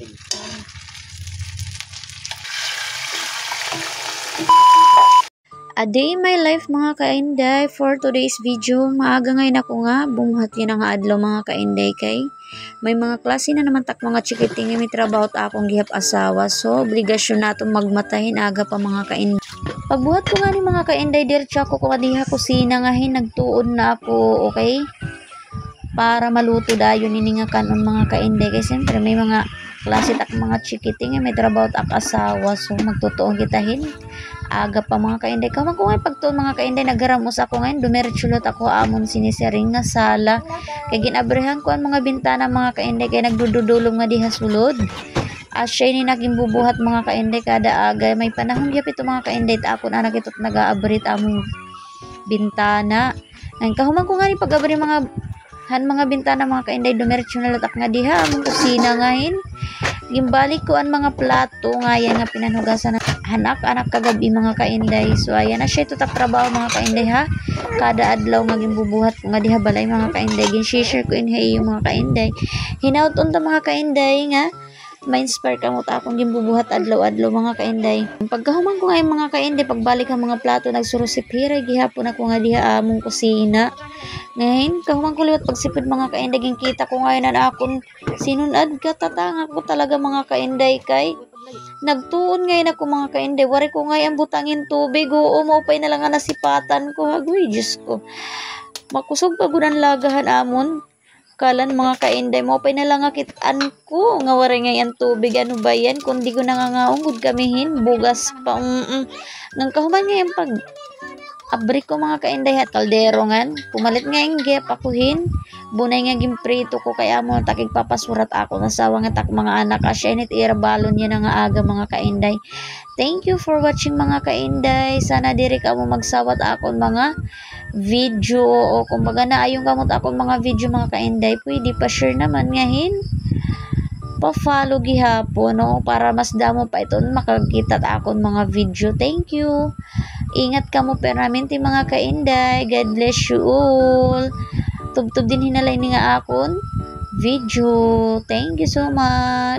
A day in my life mga kainday. For today's video, maaga ngayon ako nga bumuhat yun nga adlaw mga kainday kay may mga klase na naman tak mga chikiting may trabaho ta akong gihap asawa, so obligasyon nato magmatahin aga pa mga kainday. Pagbuhat ko nga ni mga kainday diretso ako kadiha kusina nga nagtuon na ako, okay, para maluto dayon ini nga kanon mga kainday kay siyempre may mga klase tak mga chikiting may trabaho ta asawa, so magtutuon kitahin aga pa mga kainday. Kaman ko ngay pagtuon mga kainday nagaramos ako ngayon dumiretsulot ako amon sinisering nga sala kay ginabrehan ko ang mga bintana mga kainday kay nagdududulong nga diha sulod. Asya ni naging bubuhat mga kainday kada aga may panahon gyud ito mga kainday ta akon anak ito't nagaabrit among bintana. Ngayon kahuman ko nga ni pag-abri mga bintana mga kainday dumiretsulot ak nga diha among kusina ngayon. Gimbalik ko ang mga plato nga yan nga pinanugasan ng anak kagabi mga kainday. So ayan na siya ito trabaho mga kainday ha. Kada adlaw nga gimbubuhat ko nga diha balay mga kainday. Gin-share ko inhay yung mga kainday. Hinaut unta mga kainday nga ma-inspire ka mo ta akong gimbubuhat adlaw-adlaw mga kainday. Pagkahuman ko nga yung mga kainday pagbalik ang mga plato nagsurusipira gihapon ako nga diha among kusina. Ngayon, kahuman ko liwat pagsipid mga kainday, kita ko ngayon na akong sinunad ka, tatanga ko talaga mga kainday kay nagtuon ngayon ako mga kainday, wari ko ngayon butangin tubig, oo, maupay na lang nga nasipatan ko, hagoy, Diyos ko. Makusog pa gunan lagahan amon, kalan mga kainday, maupay na lang nga kitaan ko, nga wari ngayon tubig, ano ba yan, kundi ko nangangaungod kamihin, bugas pa, nang kahuman ngayon pag abri ko mga kainday at kaldero ngan pumalit nga yung gep akuhin bunay nga gimprito ko kaya mo takig papasurat ako nasawa nga tak mga anak asya init irabalon niya na nga aga mga kainday. Thank you for watching mga kainday, sana diri ka mo magsawat akon mga video o kumbaga na ayong kamot akon mga video mga kainday pwede pa share naman ngahin pa-follow gihapon no para mas damo pa ito makakita akon mga video. Thank you. Ingat ka mo permanente mga kainday. God bless you all. Tubtub din hinalay ni nga akon video. Thank you so much.